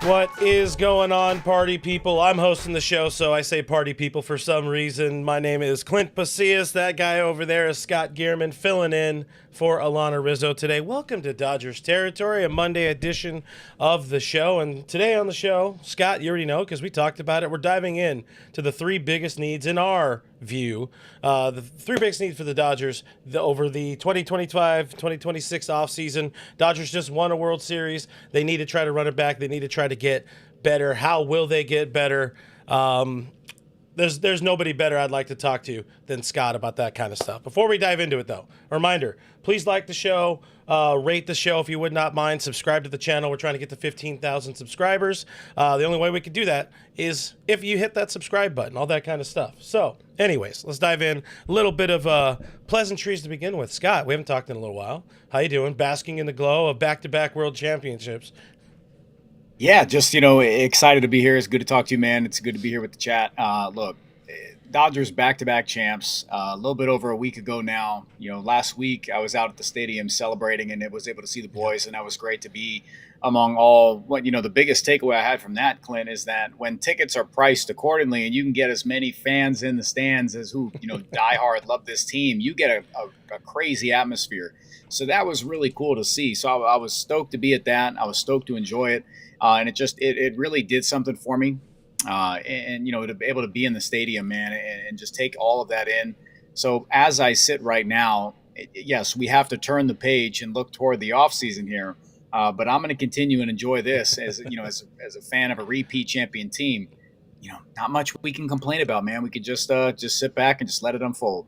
What is going on, party people? I'm hosting the show, so I say party people for some reason. My name is Clint Pasillas. That guy over there is Scott Geirman, filling in for Alanna Rizzo today. Welcome to Dodgers territory, a Monday edition of the show. And today on the show, Scott, you already know because we talked about it, we're diving in to the three biggest needs in our view. The three biggest needs for the Dodgers over the 2025-2026 offseason. Dodgers just won a World Series. They need to try to run it back. They need to try to get better. How will they get better? There's nobody better I'd like to talk to than Scott about that kind of stuff. Before we dive into it, though, a reminder, please like the show, rate the show if you would not mind, subscribe to the channel. We're trying to get to 15,000 subscribers. The only way we can do that is if you hit that subscribe button, all that kind of stuff. So, anyways, let's dive in. A little bit of pleasantries to begin with. Scott, we haven't talked in a little while. How you doing? Basking in the glow of back-to-back world championships. Yeah, just, excited to be here. It's good to talk to you, man. It's good to be here with the chat. Look, Dodgers back-to-back champs, a little bit over a week ago now. Last week I was out at the stadium celebrating and was able to see the boys, and that was great to be among all. The biggest takeaway I had from that, Clint, is that when tickets are priced accordingly and you can get as many fans in the stands as who, die hard, love this team, you get a crazy atmosphere. So that was really cool to see. So I was stoked to be at that. I was stoked to enjoy it. And it really did something for me. To be able to be in the stadium, man, and just take all of that in. So as I sit right now, yes, we have to turn the page and look toward the offseason here. But I'm going to continue and enjoy this as a fan of a repeat champion team. Not much we can complain about, man. We could just sit back and just let it unfold.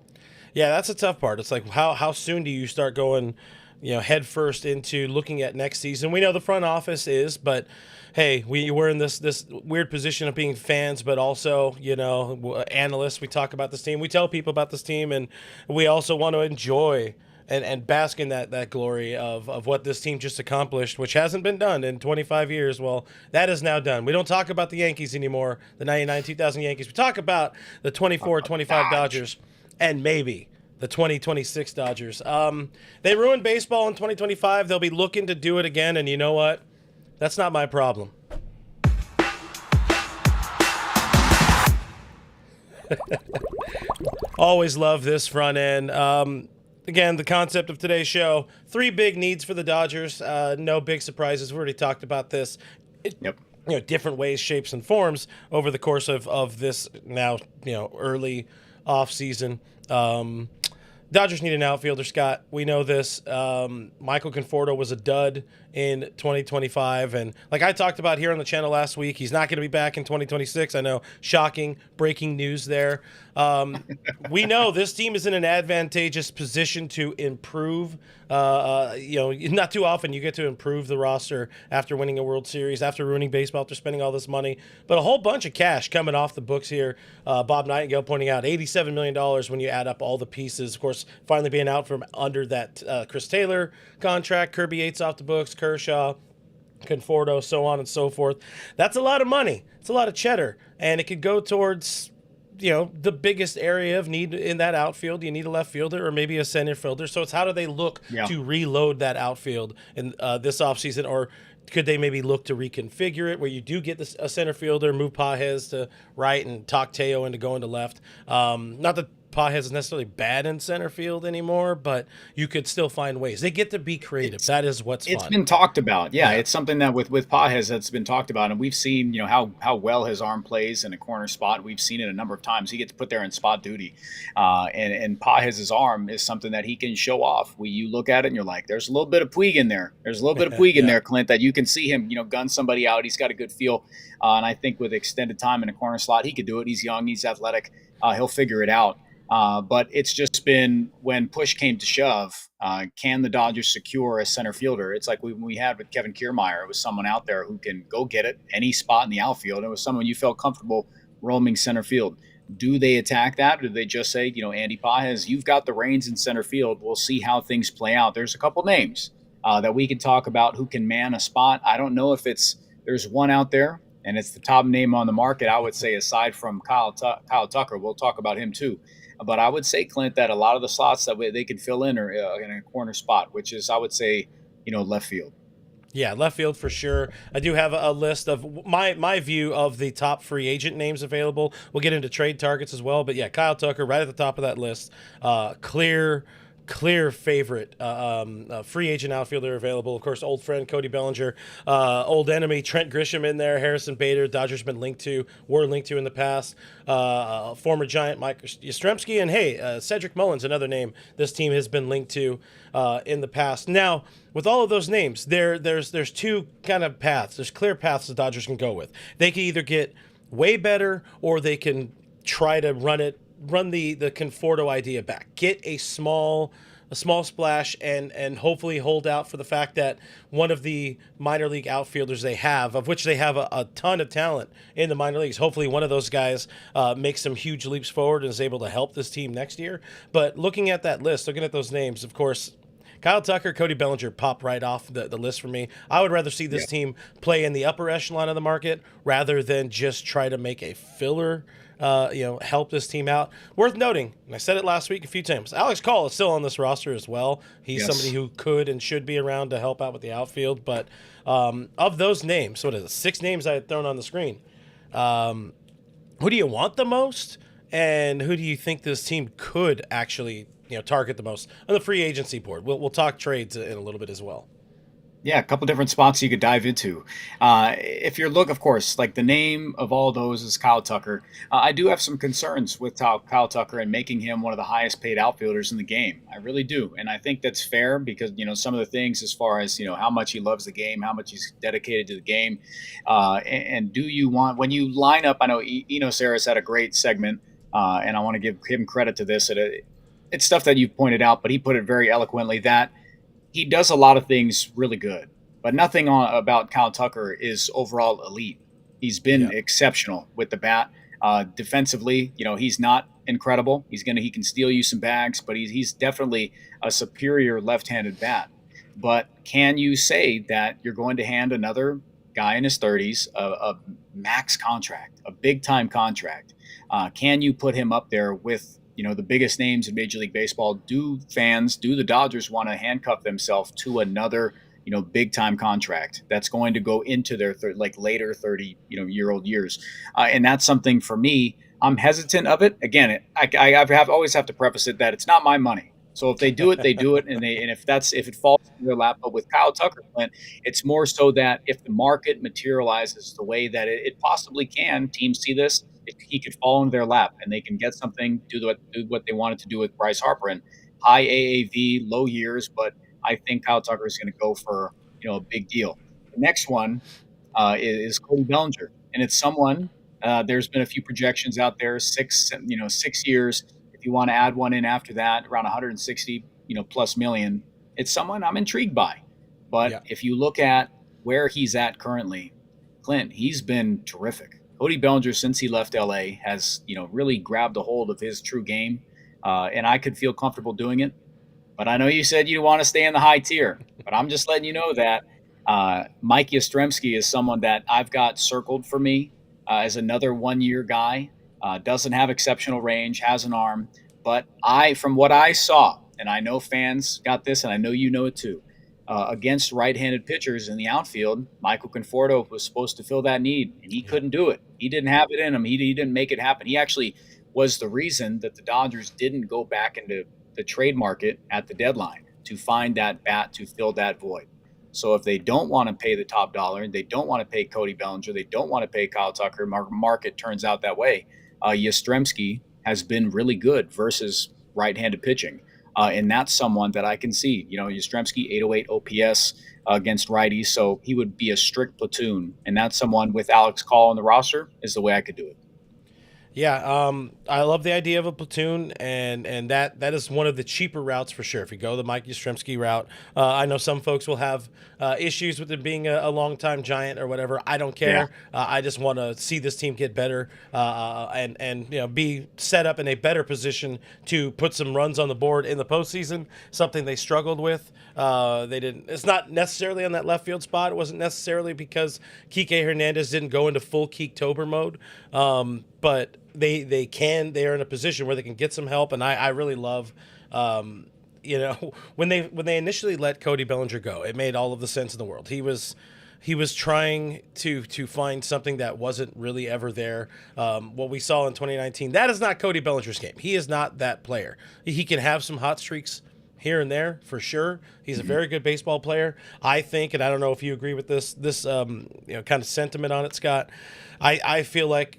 Yeah, that's a tough part. It's like how soon do you start going, head first into looking at next season? We know the front office is, but hey, we're in this weird position of being fans, but also, analysts. We talk about this team. We tell people about this team, and we also want to enjoy and bask in that glory of what this team just accomplished, which hasn't been done in 25 years. Well, that is now done. We don't talk about the Yankees anymore, the 99-2000 Yankees. We talk about the 24-25 Dodgers and maybe the 2026 Dodgers. They ruined baseball in 2025. They'll be looking to do it again, and you know what? That's not my problem. Always love this front end. Again, the concept of today's show, three big needs for the Dodgers. No big surprises. We already talked about this. Yep. Different ways, shapes, and forms over the course of this now, early offseason. Dodgers need an outfielder, Scott. We know this. Michael Conforto was a dud in 2025. And like I talked about here on the channel last week, he's not going to be back in 2026. I know, shocking, breaking news there. We know this team is in an advantageous position to improve. Not too often you get to improve the roster after winning a World Series, after ruining baseball, after spending all this money. But a whole bunch of cash coming off the books here. Bob Nightingale pointing out $87 million when you add up all the pieces. Of course, finally being out from under that Chris Taylor contract, Kirby Yates off the books, Kershaw, Conforto, so on and so forth. That's a lot of money. It's a lot of cheddar. And it could go towards the biggest area of need in that outfield. You need a left fielder or maybe a center fielder. So it's how do they look to reload that outfield in this offseason? Or could they maybe look to reconfigure it where you do get a center fielder, move Pages to right and talk Teo into going to left? Not that Pages is necessarily bad in center field anymore, but you could still find ways. They get to be creative. That is what's fun. It's been talked about. Yeah, it's something that with Pages that's been talked about, and we've seen how well his arm plays in a corner spot. We've seen it a number of times. He gets put there in spot duty, and Pages' arm is something that he can show off. You look at it and you're like, there's a little bit of Puig in there. There's a little bit of Puig in there, Clint, that you can see him gun somebody out. He's got a good feel, and I think with extended time in a corner slot, he could do it. He's young, he's athletic, he'll figure it out. But it's just been when push came to shove, can the Dodgers secure a center fielder? It's like we had with Kevin Kiermaier. It was someone out there who can go get it any spot in the outfield. It was someone you felt comfortable roaming center field. Do they attack that? Or do they just say, Andy Pages, you've got the reins in center field. We'll see how things play out. There's a couple names that we could talk about who can man a spot. I don't know if there's one out there, and it's the top name on the market, I would say, aside from Kyle Tucker. We'll talk about him too. But I would say, Clint, that a lot of the slots that they could fill in are in a corner spot, which is, I would say, left field. Yeah, left field for sure. I do have a list of my view of the top free agent names available. We'll get into trade targets as well, but yeah, Kyle Tucker right at the top of that list. Clear favorite free agent outfielder available. Of course, old friend Cody Bellinger, old enemy Trent Grisham in there, Harrison Bader. Dodgers been were linked to in the past. Former Giant Mike Yastrzemski, and hey, Cedric Mullins, another name this team has been linked to in the past. Now, with all of those names, there's two kind of paths. There's clear paths the Dodgers can go with. They can either get way better, or they can try to run the Conforto idea back. Get a small splash and hopefully hold out for the fact that one of the minor league outfielders they have, of which they have a ton of talent in the minor leagues, hopefully one of those guys makes some huge leaps forward and is able to help this team next year. But looking at that list, looking at those names, of course, Kyle Tucker, Cody Bellinger pop right off the list for me. I would rather see this team play in the upper echelon of the market rather than just try to make a filler, help this team out. Worth noting, and I said it last week a few times, Alex Call is still on this roster as well. He's somebody who could and should be around to help out with the outfield. But of those names, what is it, 6 names I had thrown on the screen, who do you want the most? And who do you think this team could actually target the most on the free agency board? We'll talk trades in a little bit as well. Yeah, a couple different spots you could dive into. If you're of course, like the name of all those is Kyle Tucker. I do have some concerns with Kyle Tucker and making him one of the highest paid outfielders in the game. I really do. And I think that's fair because, some of the things as far as, how much he loves the game, how much he's dedicated to the game. And do you want, when you line up, I know Eno Saris had a great segment, and I want to give him credit to this. It's stuff that you've pointed out, but he put it very eloquently that he does a lot of things really good, but nothing about Kyle Tucker is overall elite. He's been exceptional with the bat. Defensively, he's not incredible. He can steal you some bags, but he's definitely a superior left-handed bat. But can you say that you're going to hand another guy in his 30s a max contract, a big-time contract? Can you put him up there with the biggest names in Major League Baseball? Do the Dodgers want to handcuff themselves to another, big time contract that's going to go into their later 30, year-old years? And that's something for me, I'm hesitant of it. Again, I always have to preface it that it's not my money. So if they do it, they do it. And if it falls in their lap, but with Kyle Tucker, Clint, it's more so that if the market materializes the way that it possibly can, teams see this, he could fall into their lap and they can get something, do what they wanted to do with Bryce Harper and high AAV, low years. But I think Kyle Tucker is going to go for, a big deal. The next one is Cody Bellinger. And it's someone, there's been a few projections out there, 6 years. If you want to add one in after that, around 160, plus million, it's someone I'm intrigued by. But if you look at where he's at currently, Clint, he's been terrific. Cody Bellinger, since he left LA, has really grabbed a hold of his true game, and I could feel comfortable doing it. But I know you said you want to stay in the high tier, but I'm just letting you know that Mike Yastrzemski is someone that I've got circled for me as another 1-year guy. Doesn't have exceptional range, has an arm, but from what I saw, and I know fans got this, and I know you know it too. Against right-handed pitchers in the outfield, Michael Conforto was supposed to fill that need, and he couldn't do it. He didn't have it in him. He didn't make it happen. He actually was the reason that the Dodgers didn't go back into the trade market at the deadline to find that bat to fill that void. So if they don't want to pay the top dollar, they don't want to pay Cody Bellinger, they don't want to pay Kyle Tucker, market turns out that way, Yastrzemski has been really good versus right-handed pitching. And that's someone that I can see. Yastrzemski, 808 OPS against righties, so he would be a strict platoon. And that's someone with Alex Call on the roster is the way I could do it. Yeah, I love the idea of a platoon, and that is one of the cheaper routes for sure. If you go the Mike Yastrzemski route, I know some folks will have issues with it being a longtime Giant or whatever. I don't care. Yeah. I just want to see this team get better and be set up in a better position to put some runs on the board in the postseason. Something they struggled with. They didn't. It's not necessarily on that left field spot. It wasn't necessarily because Kike Hernandez didn't go into full Keektober mode. But they are in a position where they can get some help, and I really love when they initially let Cody Bellinger go, it made all of the sense in the world. He was trying to find something that wasn't really ever there. What we saw in 2019, that is not Cody Bellinger's game. He is not that player. He can have some hot streaks here and there for sure. He's a very good baseball player. I think, and I don't know if you agree with this kind of sentiment on it, Scott. I feel like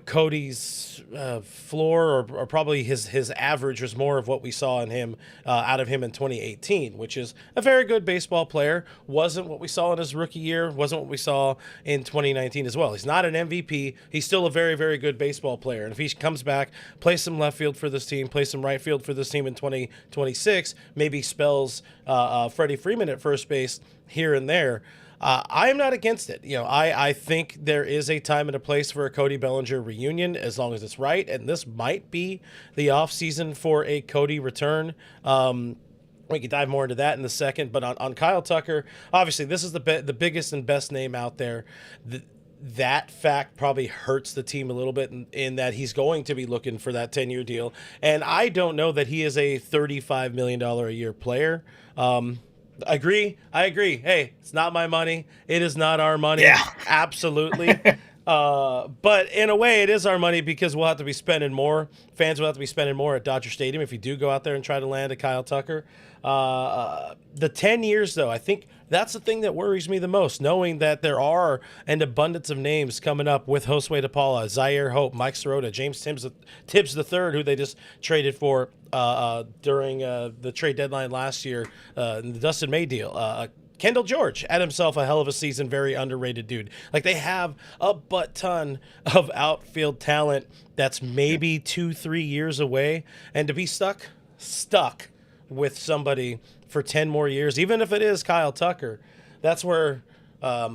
Cody's floor or probably his average was more of what we saw in him out of him in 2018, which is a very good baseball player. Wasn't what we saw in his rookie year. Wasn't what we saw in 2019 as well. He's not an MVP. He's still a very, very good baseball player. And if he comes back, plays some left field for this team, plays some right field for this team in 2026, maybe spells Freddie Freeman at first base here and there. I am not against it. I think there is a time and a place for a Cody Bellinger reunion as long as it's right, and this might be the offseason for a Cody return. We can dive more into that in a second, but on Kyle Tucker, obviously this is the biggest and best name out there. That fact probably hurts the team a little bit in that he's going to be looking for that 10-year deal, and I don't know that he is a $35 million a year player. I agree. Hey, it's not my money. It is not our money. Yeah. Absolutely. But in a way, it is our money because we'll have to be spending more. Fans will have to be spending more at Dodger Stadium if you do go out there and try to land a Kyle Tucker. The 10 years, though, I think that's the thing that worries me the most, knowing that there are an abundance of names coming up with Josue DePaula, Zaire Hope, Mike Sirota, James Tibbs III, who they just traded for during the trade deadline last year, the Dustin May deal. Kendall George had himself a hell of a season, very underrated dude. Like, they have a butt ton of outfield talent that's maybe 2-3 years away, and to be stuck with somebody for 10 more years, even if it is Kyle Tucker, that's where I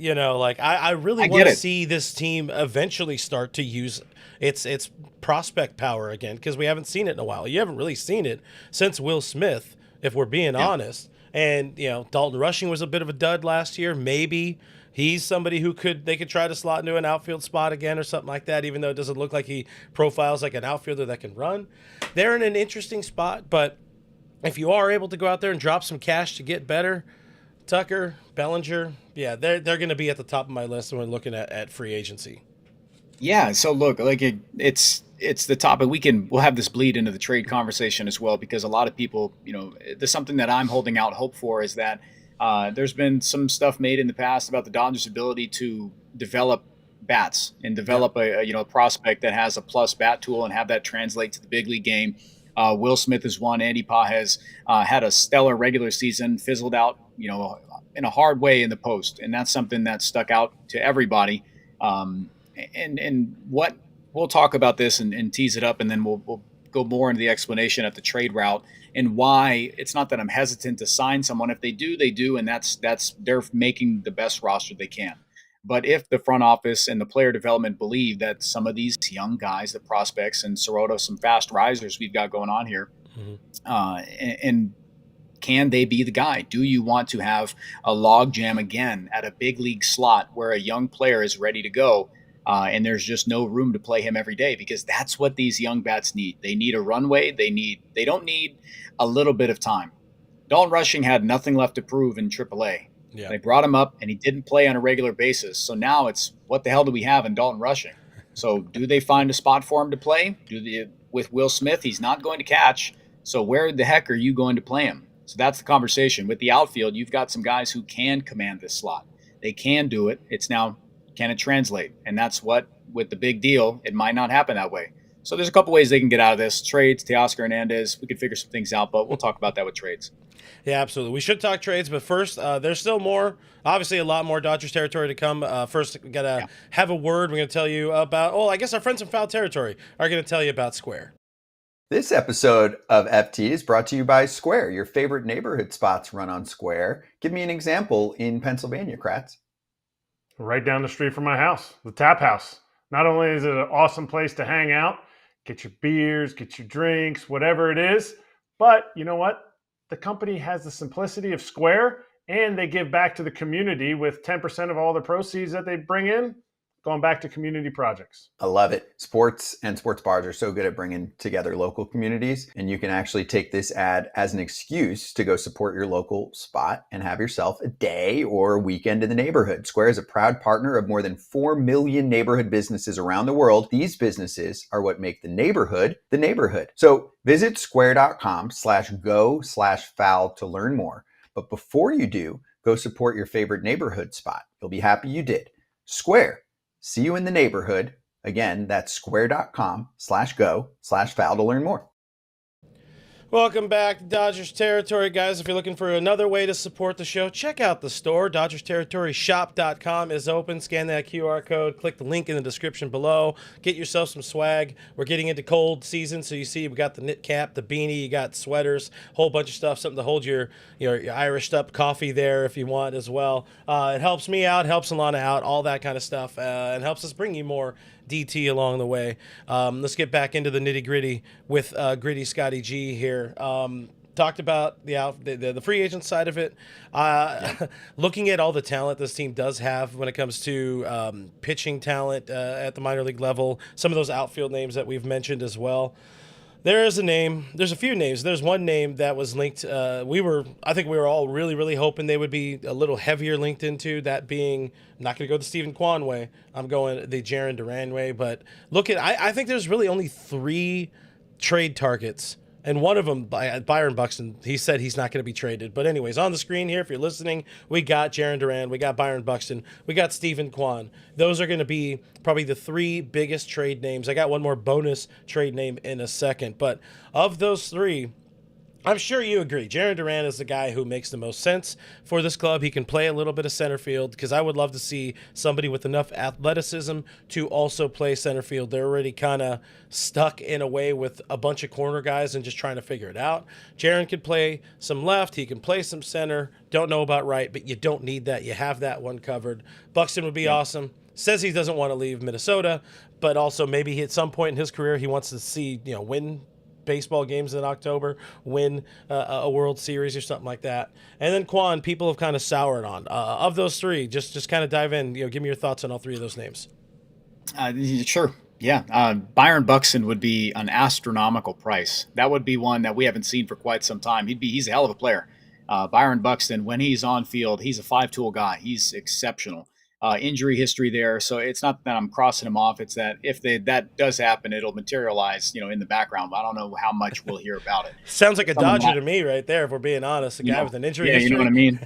really want to see this team eventually start to use its prospect power again, because we haven't seen it in a while. You haven't really seen it since Will Smith, if we're being honest. And Dalton Rushing was a bit of a dud last year. Maybe he's somebody they could try to slot into an outfield spot again or something like that, even though it doesn't look like he profiles like an outfielder that can run. They're in an interesting spot, but if you are able to go out there and drop some cash to get better, Tucker, Bellinger, yeah, they're going to be at the top of my list when we're looking at free agency. Yeah, so look, it's the topic. We'll have this bleed into the trade conversation as well, because a lot of people, there's something that I'm holding out hope for is that there's been some stuff made in the past about the Dodgers' ability to develop bats and develop a prospect that has a plus bat tool and have that translate to the big league game. Will Smith is one. Andy Pa has had a stellar regular season, fizzled out, in a hard way in the post, and that's something that stuck out to everybody. And what we'll talk about this and tease it up, and then we'll go more into the explanation at the trade route and why it's not that I'm hesitant to sign someone. If they do, they do, and that's they're making the best roster they can. But if the front office and the player development believe that some of these young guys, the prospects and Sirota, some fast risers we've got going on here, and can they be the guy? Do you want to have a log jam again at a big league slot where a young player is ready to go? And there's just no room to play him every day, because that's what these young bats need. They need a runway. They don't need a little bit of time. Dalton Rushing had nothing left to prove in AAA. Yeah. They brought him up and he didn't play on a regular basis. So now it's, what the hell do we have in Dalton Rushing? So do they find a spot for him to play? With Will Smith, he's not going to catch. So where the heck are you going to play him? So that's the conversation. With the outfield, you've got some guys who can command this slot. They can do it. It's now, can it translate? And that's what, with the big deal, it might not happen that way. So there's a couple ways they can get out of this. Trades, Teoscar Hernandez, we could figure some things out, but we'll talk about that with trades. Yeah, absolutely. We should talk trades, but first, there's still more, obviously a lot more Dodgers territory to come. First, we got to have a word. We're going to tell you about, I guess our friends from Foul Territory are going to tell you about Square. This episode of FT is brought to you by Square, your favorite neighborhood spots run on Square. Give me an example in Pennsylvania, Kratz. Right down the street from my house, the Tap House. Not only is it an awesome place to hang out, get your beers, get your drinks, whatever it is, but you know what? The company has the simplicity of Square, and they give back to the community with 10% of all the proceeds that they bring in going back to community projects. I love it. Sports and sports bars are so good at bringing together local communities, and you can actually take this ad as an excuse to go support your local spot and have yourself a day or a weekend in the neighborhood. Square is a proud partner of more than 4 million neighborhood businesses around the world. These businesses are what make the neighborhood the neighborhood. So visit square.com/go/foul to learn more. But before you do, go support your favorite neighborhood spot. You'll be happy you did. Square. See you in the neighborhood. Again, that's square.com/go/foul to learn more. Welcome back to Dodgers Territory, guys. If you're looking for another way to support the show, check out the store. DodgersTerritoryShop.com is open. Scan that QR code. Click the link in the description below. Get yourself some swag. We're getting into cold season, so you see we got the knit cap, the beanie, you got sweaters, whole bunch of stuff, something to hold your Irished up coffee there if you want as well. It helps me out, helps Alanna out, all that kind of stuff, and helps us bring you more DT along the way. Let's get back into the nitty gritty with Gritty Scotty G here. Talked about the free agent side of it. Looking at all the talent this team does have when it comes to pitching talent at the minor league level, some of those outfield names that we've mentioned as well. There's a name. There's a few names. There's one name that was linked. I think we were all really, really hoping they would be a little heavier linked into that being. I'm not going to go the Stephen Kwan way. I'm going the Jarren Duran way. But I think there's really only 3 trade targets. And one of them, Byron Buxton, he said he's not going to be traded. But anyways, on the screen here, if you're listening, we got Jarren Duran, we got Byron Buxton, we got Stephen Kwan. Those are going to be probably the 3 biggest trade names. I got one more bonus trade name in a second. But of those 3, I'm sure you agree. Jarren Duran is the guy who makes the most sense for this club. He can play a little bit of center field because I would love to see somebody with enough athleticism to also play center field. They're already kind of stuck in a way with a bunch of corner guys and just trying to figure it out. Jarren can play some left. He can play some center. Don't know about right, but you don't need that. You have that one covered. Buxton would be awesome. Says he doesn't want to leave Minnesota, but also maybe at some point in his career he wants to see, win baseball games in October, win a World Series or something like that. And then Kwan, people have kind of soured on. Of those 3, just kind of dive in. Give me your thoughts on all 3 of those names. Sure. Yeah. Byron Buxton would be an astronomical price. That would be one that we haven't seen for quite some time. He's a hell of a player. Byron Buxton, when he's on field, he's a 5-tool guy. He's exceptional. Injury history there, so it's not that I'm crossing him off. It's that if that does happen, it'll materialize, in the background. But I don't know how much we'll hear about it. Sounds like a Dodger to me, right there. If we're being honest, a guy with an injury history. You know what I mean?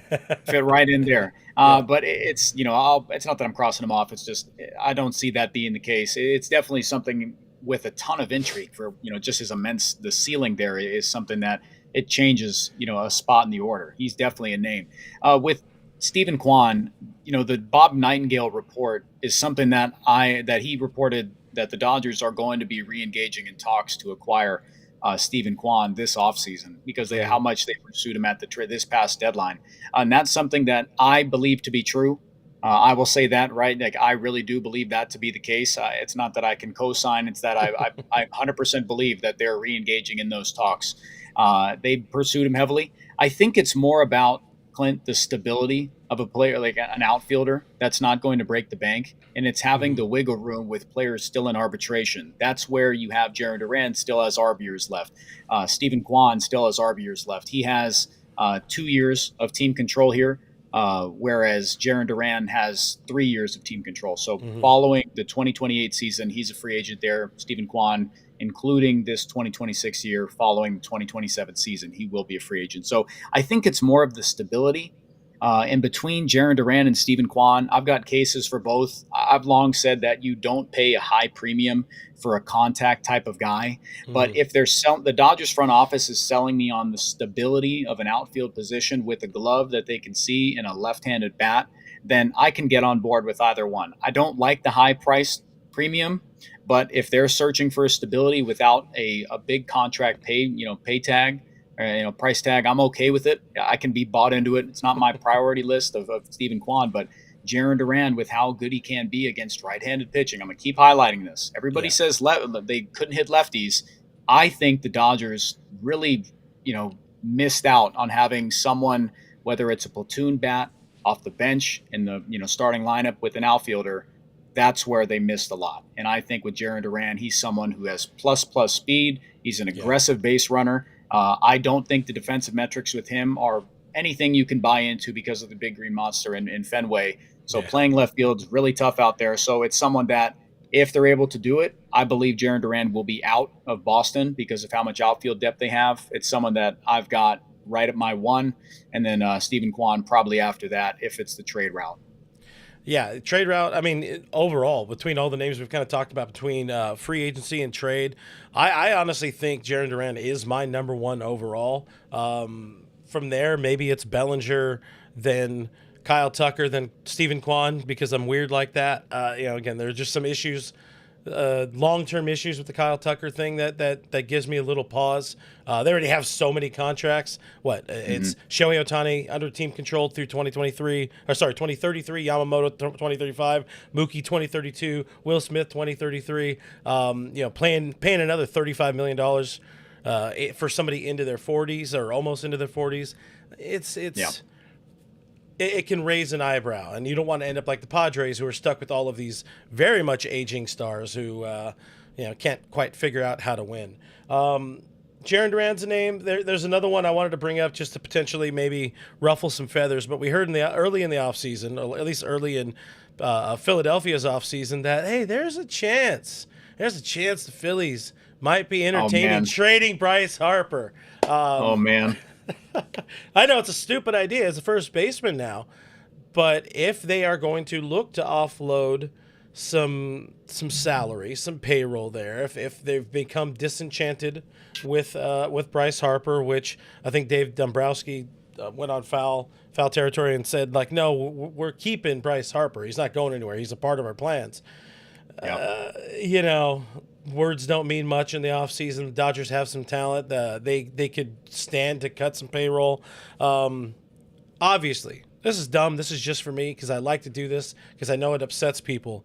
Fit right in there. But it's it's not that I'm crossing him off. It's just I don't see that being the case. It's definitely something with a ton of intrigue for just as immense. The ceiling there is something that it changes a spot in the order. He's definitely a name. With Stephen Kwan, the Bob Nightingale report is something that he reported that the Dodgers are going to be re-engaging in talks to acquire Stephen Kwan this offseason because how much they pursued him at this past deadline. And that's something that I believe to be true. I will say that, right? Like, I really do believe that to be the case. It's not that I can co-sign. It's that I 100% believe that they're re-engaging in those talks. They pursued him heavily. I think it's more about, Clint, the stability of a player like an outfielder that's not going to break the bank, and it's having the wiggle room with players still in arbitration. That's where you have Jarren Duran still has ARB years left. Stephen Kwan still has ARB years left. He has 2 years of team control here, whereas Jarren Duran has 3 years of team control. So following the 2028 season, he's a free agent there. Stephen Kwan, including this 2026 year, following the 2027 season, he will be a free agent. So I think it's more of the stability. And between Jarren Duran and Stephen Kwan, I've got cases for both. I've long said that you don't pay a high premium for a contact type of guy. But if the Dodgers front office is selling me on the stability of an outfield position with a glove that they can see and a left-handed bat, then I can get on board with either one. I don't like the high price premium, but if they're searching for a stability without a big contract pay tag, price tag, I'm okay with it. I can be bought into it. It's not my priority list of Stephen Kwan, but Jarren Duran, with how good he can be against right-handed pitching. I'm going to keep highlighting this. Everybody says they couldn't hit lefties. I think the Dodgers really, missed out on having someone, whether it's a platoon bat off the bench in the, starting lineup with an outfielder, that's where they missed a lot. And I think with Jarren Duran, he's someone who has plus speed. He's an aggressive base runner. I don't think the defensive metrics with him are anything you can buy into because of the big green monster in Fenway. So playing left field is really tough out there. So it's someone that, if they're able to do it, I believe Jarren Duran will be out of Boston because of how much outfield depth they have. It's someone that I've got right at my 1, and then Stephen Kwan probably after that if it's the trade route. Yeah, trade route. I mean, overall, between all the names we've kind of talked about between free agency and trade, I honestly think Jarren Duran is my number 1 overall. From there, maybe it's Bellinger, then Kyle Tucker, then Stephen Kwan, because I'm weird like that. Again, there are just some issues, long-term issues with the Kyle Tucker thing that gives me a little pause. They already have so many contracts. It's Shohei Ohtani under team control through 2033, Yamamoto 2035, Mookie 2032, Will Smith 2033. Paying another $35 million for somebody into their 40s or almost into their 40s. It can raise an eyebrow, and you don't want to end up like the Padres, who are stuck with all of these very much aging stars who can't quite figure out how to win. Jarren Duran's a name. There's another one I wanted to bring up just to potentially maybe ruffle some feathers, but we heard early in the offseason, or at least early in Philadelphia's offseason, that, hey, there's a chance the Phillies might be entertaining trading Bryce Harper. Man. I know it's a stupid idea as a first baseman now, but if they are going to look to offload some salary, some payroll there, if they've become disenchanted with Bryce Harper, which I think Dave Dombrowski went on foul territory and said, like, no, we're keeping Bryce Harper. He's not going anywhere. He's a part of our plans. Words don't mean much in the offseason. The Dodgers have some talent. They could stand to cut some payroll. Obviously, this is dumb. This is just for me because I like to do this because I know it upsets people.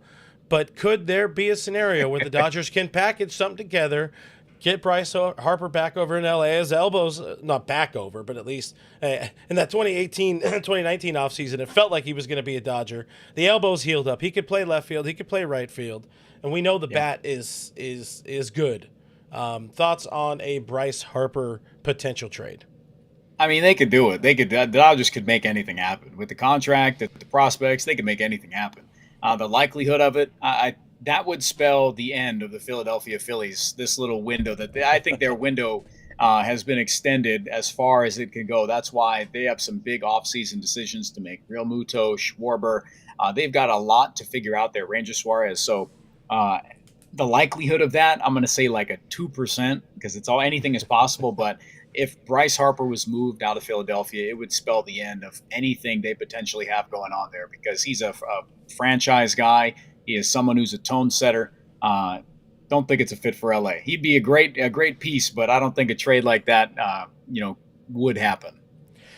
But could there be a scenario where the Dodgers can package something together, get Bryce Harper back over in L.A. His elbows, not back over, but at least in that 2019 offseason, it felt like he was going to be a Dodger. The elbows healed up. He could play left field. He could play right field. And we know the bat is good. Thoughts on a Bryce Harper potential trade? I mean, they could do it. The Dodgers could make anything happen. With the contract, the prospects, they could make anything happen. The likelihood of it, that would spell the end of the Philadelphia Phillies, this little window I think their window has been extended as far as it can go. That's why they have some big offseason decisions to make. Real Muto, Schwarber, they've got a lot to figure out there. Ranger Suarez. So the likelihood of that, I'm going to say like a 2% because anything is possible. But if Bryce Harper was moved out of Philadelphia, it would spell the end of anything they potentially have going on there because he's a franchise guy. He is someone who's a tone setter. Don't think it's a fit for LA. He'd be a great piece, but I don't think a trade like that, would happen.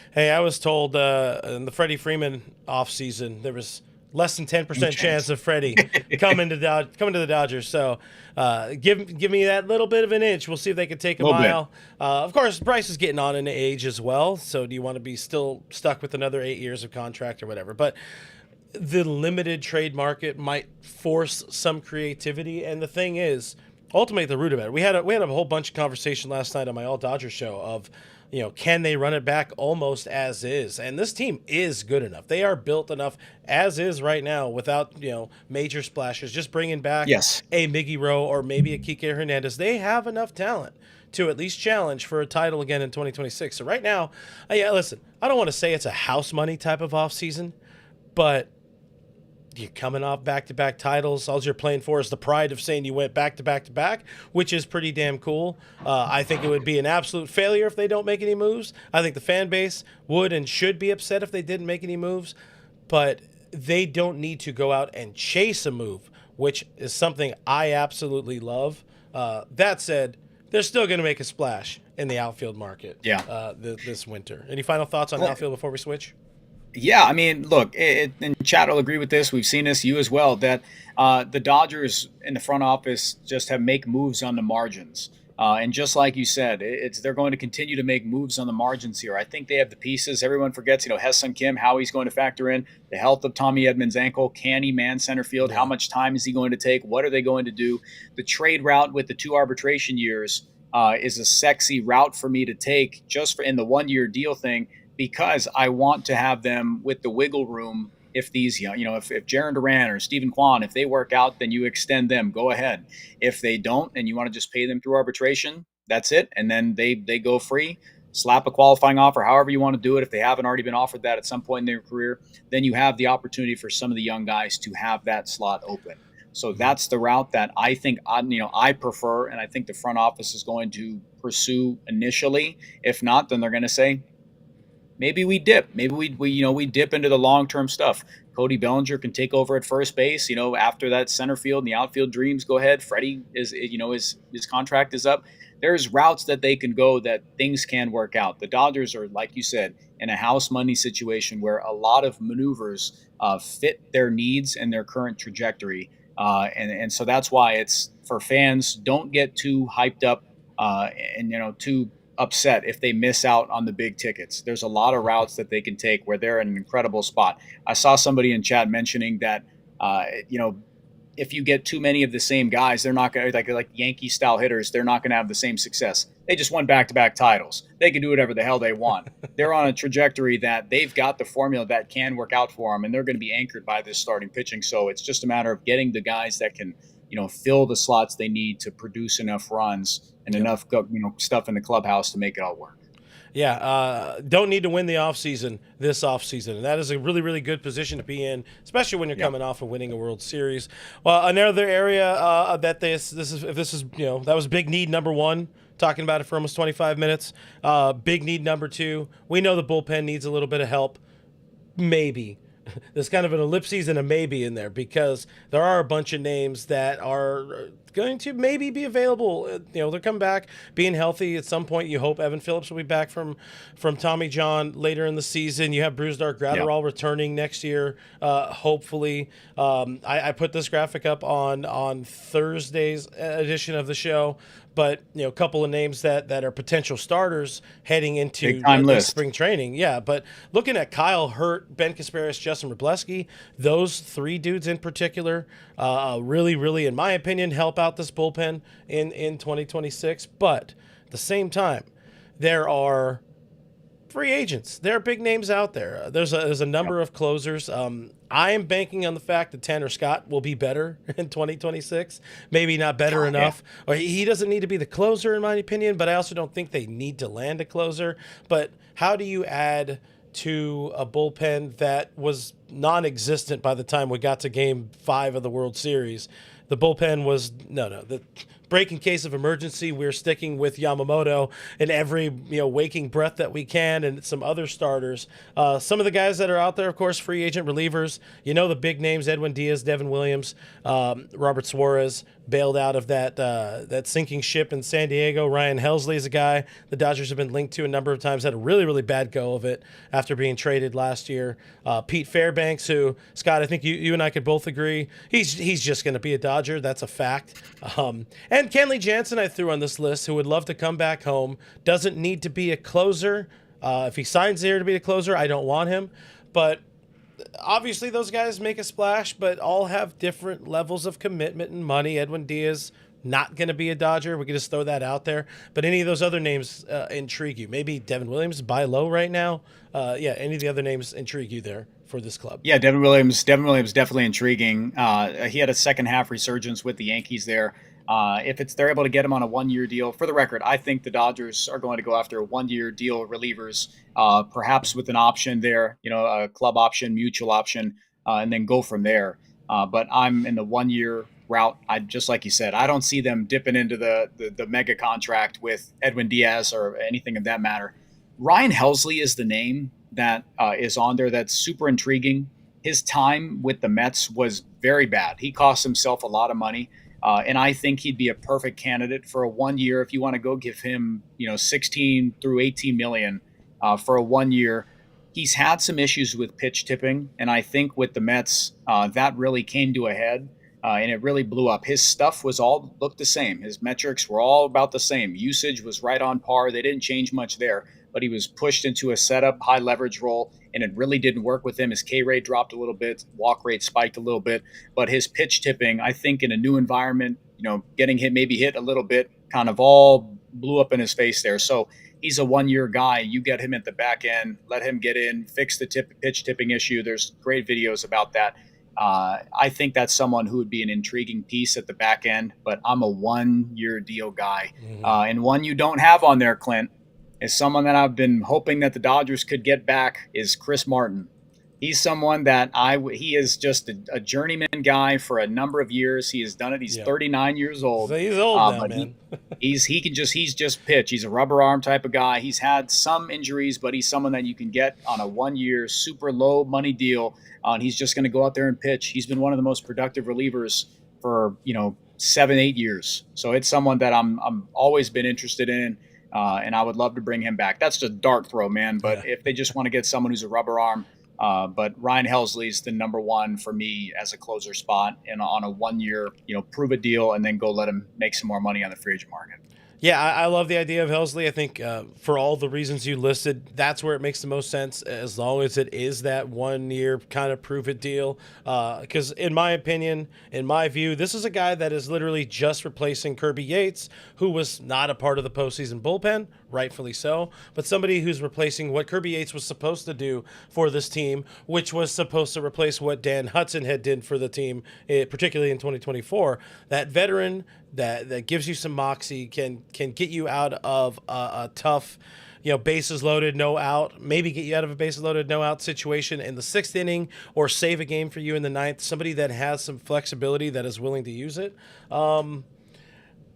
Hey, I was told in the Freddie Freeman offseason, there was less than 10% chance of Freddie coming to the Dodgers. So give me that little bit of an inch. We'll see if they can take a mile. Of course, Bryce is getting on in age as well. So do you want to be still stuck with another 8 years of contract or whatever? But the limited trade market might force some creativity. And the thing is, ultimately, the root of it, we had a whole bunch of conversation last night on my All Dodgers show of, can they run it back almost as is? And this team is good enough. They are built enough as is right now without, major splashes. Just bringing back a Miggy Rowe or maybe a Kike Hernandez. They have enough talent to at least challenge for a title again in 2026. So right now, listen, I don't want to say it's a house money type of offseason, but you're coming off back-to-back titles. All you're playing for is the pride of saying you went back-to-back-to-back, which is pretty damn cool. I think it would be an absolute failure if they don't make any moves. I think the fan base would and should be upset if they didn't make any moves, but they don't need to go out and chase a move, which is something I absolutely love. That said, they're still going to make a splash in the outfield market this winter. Any final thoughts on outfield before we switch? Yeah, I mean, look, and Chad will agree with this. We've seen this, you as well, that the Dodgers in the front office just make moves on the margins. And just like you said, they're going to continue to make moves on the margins here. I think they have the pieces. Everyone forgets, Hesson Kim, how he's going to factor in the health of Tommy Edmonds' ankle. Can he man center field? How Yeah. much time is he going to take? What are they going to do? The trade route with the 2 arbitration years is a sexy route for me to take just in the 1-year deal thing, because I want to have them with the wiggle room. If these, if Jaron Duran or Stephen Kwan, if they work out, then you extend them. Go ahead. If they don't, and you want to just pay them through arbitration, that's it. And then they go free. Slap a qualifying offer, however you want to do it. If they haven't already been offered that at some point in their career, then you have the opportunity for some of the young guys to have that slot open. So that's the route that I think I prefer, and I think the front office is going to pursue initially. If not, then they're going to say, maybe we dip. Maybe we dip into the long-term stuff. Cody Bellinger can take over at first base, after that center field and the outfield dreams go ahead. Freddie his contract is up. There's routes that they can go that things can work out. The Dodgers are, like you said, in a house money situation where a lot of maneuvers fit their needs and their current trajectory. And so that's why it's for fans, don't get too hyped up and too upset if they miss out on the big tickets. There's a lot of routes that they can take where they're in an incredible spot. I saw somebody in chat mentioning that, if you get too many of the same guys, they're not going to like Yankee style hitters. They're not going to have the same success. They just won back-to-back titles. They can do whatever the hell they want. They're on a trajectory that they've got the formula that can work out for them, and they're going to be anchored by this starting pitching. So it's just a matter of getting the guys that can, fill the slots they need to produce enough runs and enough, stuff in the clubhouse to make it all work. Yeah, don't need to win the offseason this offseason. And that is a really, really good position to be in, especially when you're coming off of winning a World Series. Well, another area that this is that was big need number one, talking about it for almost 25 minutes. Big need number two. We know the bullpen needs a little bit of help. Maybe. There's kind of an ellipses and a maybe in there, because there are a bunch of names that are going to maybe be available. They're coming back, being healthy at some point. You hope Evan Phillips will be back from Tommy John later in the season. You have Brusdar Graterol returning next year, hopefully. I put this graphic up on Thursday's edition of the show. But, a couple of names that are potential starters heading into spring training. Yeah, but looking at Kyle Hurt, Ben Kasparis, Justin Wrobleski, those three dudes in particular really, really, in my opinion, help out this bullpen in 2026. But at the same time, there are free agents. There are big names out there. There's a number of closers. I am banking on the fact that Tanner Scott will be better in 2026. Maybe not better enough. Or he doesn't need to be the closer, in my opinion, but I also don't think they need to land a closer. But how do you add to a bullpen that was non-existent by the time we got to Game 5 of the World Series? The bullpen was the break in case of emergency. We're sticking with Yamamoto in every waking breath that we can, and some other starters. Some of the guys that are out there, of course, free agent relievers. The big names: Edwin Diaz, Devin Williams, Robert Suarez bailed out of that sinking ship in San Diego. Ryan Helsley is a guy the Dodgers have been linked to a number of times. Had a really, really bad go of it after being traded last year. Pete Fairbanks, who, Scott, I think you and I could both agree he's just going to be a Dodger. That's a fact. And Kenley Jansen I threw on this list, who would love to come back home. Doesn't need to be a closer. If he signs there to be a closer, I don't want him. But obviously those guys make a splash, but all have different levels of commitment and money. Edwin Diaz, not going to be a Dodger. We can just throw that out there. But any of those other names intrigue you? Maybe Devin Williams, buy low right now. Any of the other names intrigue you there for this club? Yeah, Devin Williams definitely intriguing. He had a second half resurgence with the Yankees there. If they're able to get him on a 1-year deal, for the record, I think the Dodgers are going to go after a 1-year deal relievers, perhaps with an option there, a club option, mutual option, and then go from there. But I'm in the 1-year route. I just like you said, I don't see them dipping into the mega contract with Edwin Diaz or anything of that matter. Ryan Helsley is the name that is on there that's super intriguing. His time with the Mets was very bad. He cost himself a lot of money. And I think he'd be a perfect candidate for a 1 year. If you want to go give him, 16 through 18 million for a 1 year. He's had some issues with pitch tipping, and I think with the Mets, that really came to a head. and it really blew up. His stuff looked the same. His metrics were all about the same. Usage was right on par. They didn't change much there, but he was pushed into a setup, high leverage role, and it really didn't work with him. His K rate dropped a little bit, walk rate spiked a little bit, but his pitch tipping, I think in a new environment, getting maybe hit a little bit, kind of all blew up in his face there. So he's a 1-year guy. You get him at the back end, let him get in, fix the pitch tipping issue. There's great videos about that. I think that's someone who would be an intriguing piece at the back end, but I'm a 1-year deal guy. And one you don't have on there, Clint, is someone that I've been hoping that the Dodgers could get back is Chris Martin. He's someone that he is just a journeyman guy for a number of years. He has done it. He's 39 years old. So he's old now, but man. he's just pitch. He's a rubber arm type of guy. He's had some injuries, but he's someone that you can get on a 1-year super low money deal. And he's just going to go out there and pitch. He's been one of the most productive relievers for 7-8 years. So it's someone that I'm always been interested in. And I would love to bring him back. That's just a dart throw, man. But if they just want to get someone who's a rubber arm, but Ryan Helsley's the number one for me as a closer spot, and on a 1-year, prove a deal and then go let him make some more money on the free agent market. Yeah, I love the idea of Helsley. I think for all the reasons you listed, that's where it makes the most sense, as long as it is that 1-year kind of prove-it deal. Because in my opinion, in my view, this is a guy that is literally just replacing Kirby Yates, who was not a part of the postseason bullpen, rightfully so, but somebody who's replacing what Kirby Yates was supposed to do for this team, which was supposed to replace what Dan Hudson had did for the team, particularly in 2024. That veteran that gives you some moxie, can get you out of a tough, bases loaded, no out, maybe get you out of a bases loaded, no out situation in the 6th inning, or save a game for you in the 9th. Somebody that has some flexibility, that is willing to use it.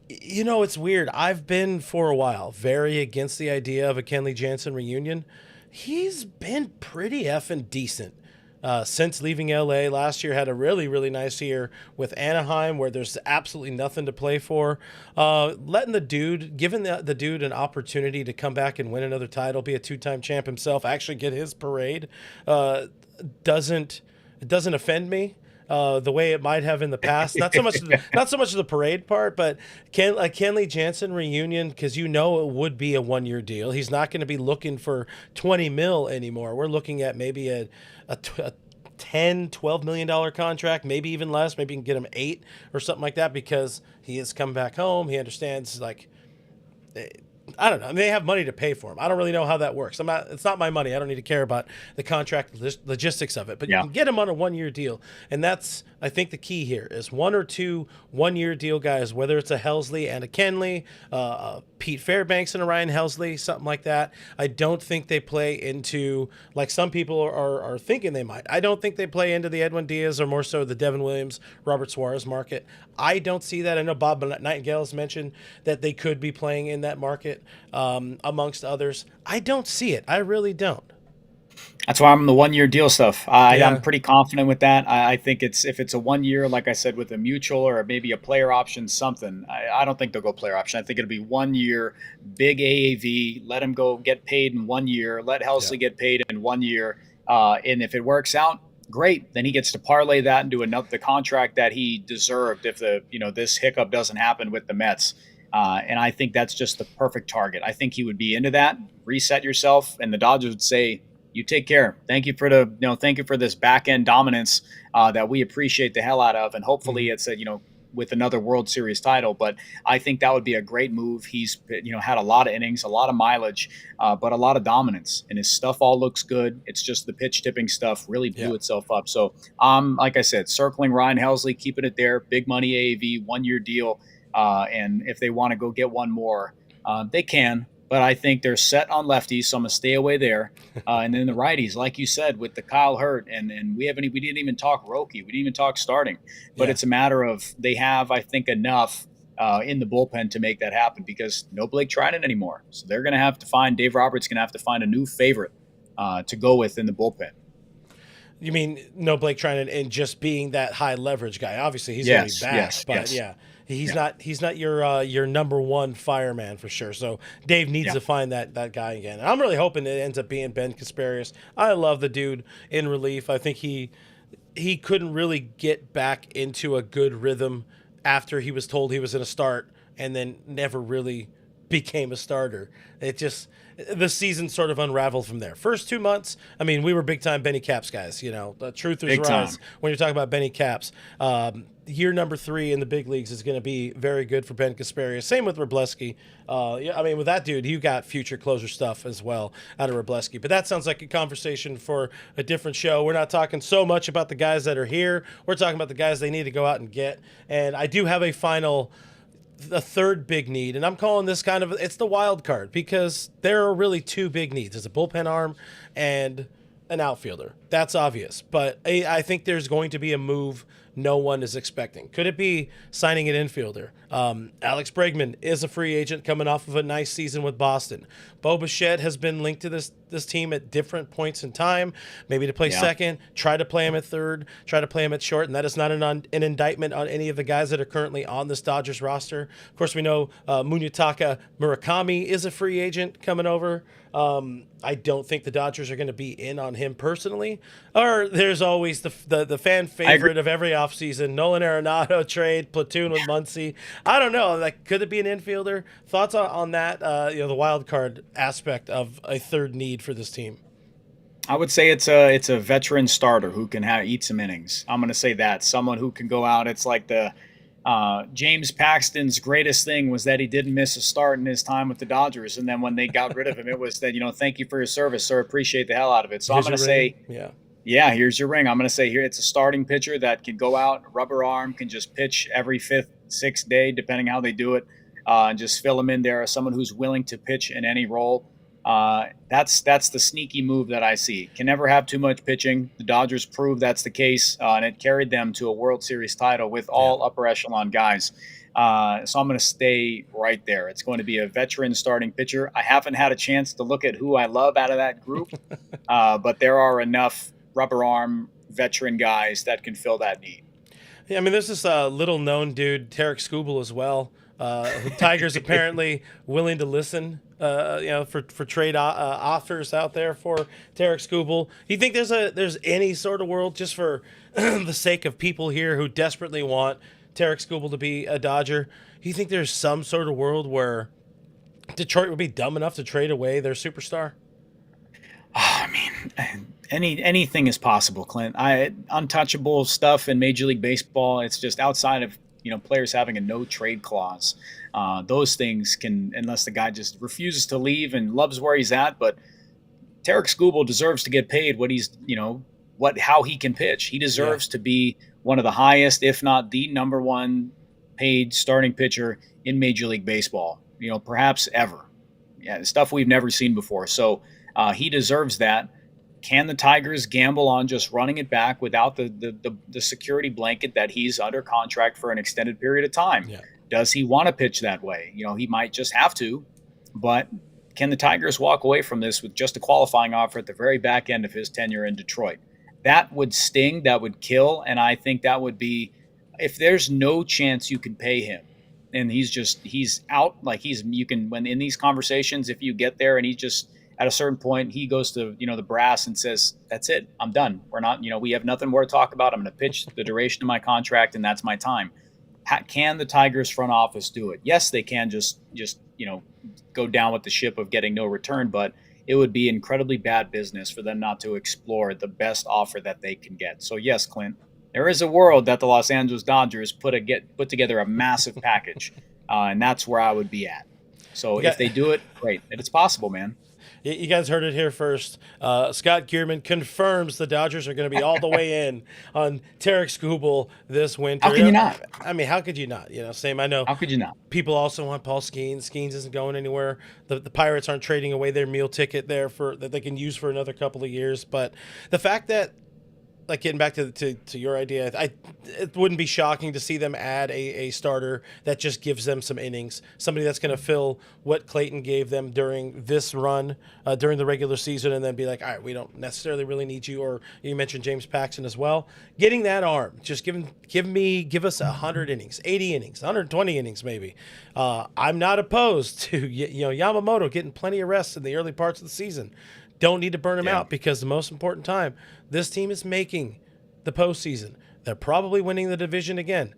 It's weird. I've been for a while very against the idea of a Kenley Jansen reunion. He's been pretty effing decent. Since leaving LA last year, had a really, really nice year with Anaheim, where there's absolutely nothing to play for. Giving the dude an opportunity to come back and win another title, be a 2-time champ himself, actually get his parade, doesn't offend me. The way it might have in the past, not so much the parade part, but Kenley Jansen reunion, because it would be a 1-year deal. He's not going to be looking for $20 million anymore. We're looking at maybe a $10-12 million contract, maybe even less. Maybe you can get him 8 or something like that, because he has come back home. He understands, I don't know. They have money to pay for him. I don't really know how that works. It's not my money. I don't need to care about the contract logistics of it. But you can get him on a 1-year deal, and that's, I think, the key here is 1 or 2 1-year deal guys. Whether it's a Helsley and a Kenley, Pete Fairbanks and a Ryan Helsley, something like that. I don't think they play into, like some people are thinking they might. I don't think they play into the Edwin Diaz, or more so the Devin Williams, Robert Suarez market. I don't see that. I know Bob Nightingale has mentioned that they could be playing in that market, amongst others. I don't see it. I really don't. That's why I'm the 1-year deal stuff. I'm pretty confident with that. I think if it's a 1-year, like I said, with a mutual or maybe a player option, something. I don't think they'll go player option. I think it'll be 1-year, big AAV. Let him go get paid in 1 year. Let Helsley get paid in 1 year. And if it works out, great. Then he gets to parlay that into the contract that he deserved if this hiccup doesn't happen with the Mets. And I think that's just the perfect target. I think he would be into that. Reset yourself, and the Dodgers would say, "You take care. Thank you for thank you for this back end dominance that we appreciate the hell out of." And hopefully it's with another World Series title. But I think that would be a great move. He's had a lot of innings, a lot of mileage, but a lot of dominance, and his stuff all looks good. It's just the pitch tipping stuff really blew itself up. So like I said, circling Ryan Helsley, keeping it there, big money AAV, 1-year deal. And if they want to go get one more, they can. But I think they're set on lefties, so I'm going to stay away there. And then the righties, like you said, with the Kyle Hurt, and we didn't even talk Roki. We didn't even talk starting. But it's a matter of they have, I think, enough in the bullpen to make that happen, because no Blake Trinan anymore. So they're going to have to find – Dave Roberts going to have to find a new favorite to go with in the bullpen. You mean no Blake Trinan and just being that high leverage guy? Obviously, he's going to be back, He's not your number one fireman for sure. So Dave needs to find that guy again. And I'm really hoping it ends up being Ben Kasparius. I love the dude in relief. I think he he couldn't really get back into a good rhythm after he was told he was going to start and then never really became a starter. It just, the season sort of unraveled from there. First 2 months, I mean, we were big time Benny Caps guys. The truth is Big rise time. when you're talking about Benny Caps. Year number 3 in the big leagues is going to be very good for Ben Kasparius. Same with Wrobleski. I mean, with that dude, you got future closer stuff as well out of Wrobleski. But that sounds like a conversation for a different show. We're not talking so much about the guys that are here. We're talking about the guys they need to go out and get. And I do have a third big need, and I'm calling this it's the wild card, because there are really 2 big needs. It's a bullpen arm and an outfielder. That's obvious, but I think there's going to be a move no one is expecting. Could it be signing an infielder? Alex Bregman is a free agent coming off of a nice season with Boston. Bo Bichette has been linked to this team at different points in time, maybe to play second, try to play him at third, try to play him at short, and that is not an indictment on any of the guys that are currently on this Dodgers roster. Of course, we know Munetaka Murakami is a free agent coming over. I don't think the Dodgers are going to be in on him personally. Or there's always the fan favorite of every offseason, Nolan Arenado trade, platoon with Muncy. I don't know. Like, could it be an infielder? Thoughts on that? The wild card aspect of a third need for this team. I would say it's a veteran starter who can eat some innings. I'm going to say that, someone who can go out. It's like the James Paxton's greatest thing was that he didn't miss a start in his time with the Dodgers, and then when they got rid of him, it was that, thank you for your service, sir. Appreciate the hell out of it. So I'm going to say, here's your ring. I'm going to say here it's a starting pitcher that can go out, rubber arm, can just pitch every 5th, 6th day, depending how they do it, and just fill him in there as someone who's willing to pitch in any role. That's the sneaky move that I see. Can never have too much pitching. The Dodgers proved that's the case, and it carried them to a World Series title with all upper echelon guys. So I'm going to stay right there. It's going to be a veteran starting pitcher. I haven't had a chance to look at who I love out of that group, but there are enough rubber arm veteran guys that can fill that need. Yeah, I mean, there's this little known dude, Tarek Skubal, as well. Tigers apparently willing to listen, for trade offers out there for Tarek Skubal. Do you think there's any sort of world, just for the sake of people here who desperately want Tarek Skubal to be a Dodger? Do you think there's some sort of world where Detroit would be dumb enough to trade away their superstar? I mean, anything is possible, Clint. Untouchable stuff in Major League Baseball. It's just outside of players having a no trade clause. Those things can, unless the guy just refuses to leave and loves where he's at. But Tarek Skubal deserves to get paid what he's, how he can pitch. He deserves to be one of the highest, if not the number one paid starting pitcher in Major League Baseball, perhaps ever. Yeah, stuff we've never seen before. So he deserves that. Can the Tigers gamble on just running it back without the security blanket that he's under contract for an extended period of time? Yeah. Does he want to pitch that way? He might just have to, but can the Tigers walk away from this with just a qualifying offer at the very back end of his tenure in Detroit? That would sting, that would kill, and I think that would be, if there's no chance you can pay him, and he's out, like when in these conversations, if you get there and he just, at a certain point, he goes to, the brass and says, that's it, I'm done. We're not, we have nothing more to talk about. I'm going to pitch the duration of my contract, and that's my time. Can the Tigers front office do it? Yes, they can just go down with the ship of getting no return, but it would be incredibly bad business for them not to explore the best offer that they can get. So yes, Clint, there is a world that the Los Angeles Dodgers put together a massive package, and that's where I would be at. So if they do it, great. It's possible, man. You guys heard it here first. Scott Geirman confirms the Dodgers are going to be all the way in on Tarek Skubal this winter. How can you not? I mean, how could you not? Same. I know. How could you not? People also want Paul Skeens. Skeens isn't going anywhere. The Pirates aren't trading away their meal ticket there that they can use for another couple of years. But the fact that, like, getting back to your idea, it wouldn't be shocking to see them add a starter that just gives them some innings, somebody that's going to fill what Clayton gave them during this run, during the regular season, and then be like, all right, we don't necessarily really need you. Or you mentioned James Paxton as well. Getting that arm, just give us 100 innings, 80 innings, 120 innings maybe. I'm not opposed to Yamamoto getting plenty of rest in the early parts of the season. Don't need to burn him out, because the most important time this team is making the postseason. They're probably winning the division again.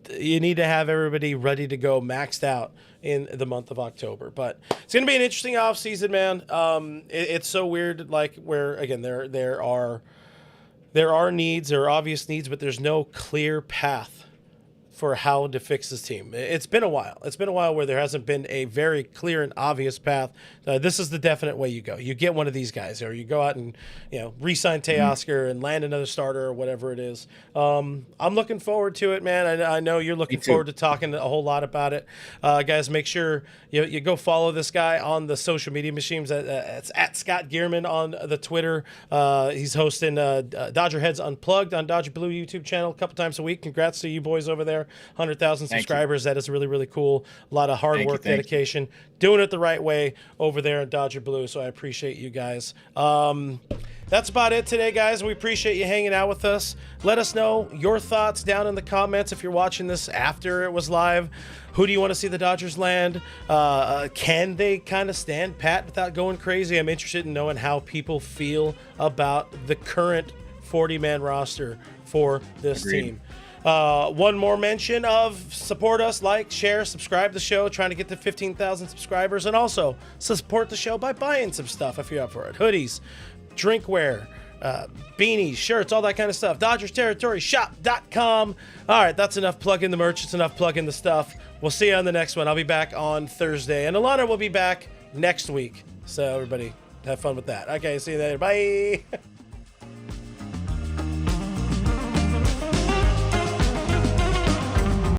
You need to have everybody ready to go, maxed out in the month of October. But it's going to be an interesting offseason, man. It's so weird, like where, again, there are needs, there are obvious needs, but there's no clear path for how to fix this team. It's been a while. It's been a while where there hasn't been a very clear and obvious path. This is the definite way you go. You get one of these guys, or you go out and re-sign Teoscar and land another starter or whatever it is. I'm looking forward to it, man. I know you're looking forward to talking a whole lot about it. Guys, make sure you go follow this guy on the social media machines. It's at Scott Geirman on the Twitter. He's hosting Dodger Heads Unplugged on Dodger Blue YouTube channel a couple times a week. Congrats to you boys over there. 100,000 subscribers. That is really, really cool. A lot of hard work, dedication, doing it the right way over there at Dodger Blue. So I appreciate you guys. That's about it today, guys. We appreciate you hanging out with us. Let us know your thoughts down in the comments if you're watching this after it was live. Who do you want to see the Dodgers land? Can they kind of stand pat without going crazy? I'm interested in knowing how people feel about the current 40-man roster for this team. One more mention of support us, like, share, subscribe to the show, trying to get to 15,000 subscribers, and also support the show by buying some stuff if you're up for it. Hoodies, drinkware, beanies, shirts, all that kind of stuff. DodgersTerritoryShop.com. All right, that's enough plugging the merch. It's enough plugging the stuff. We'll see you on the next one. I'll be back on Thursday, and Alanna will be back next week. So everybody, have fun with that. Okay, see you later. Bye.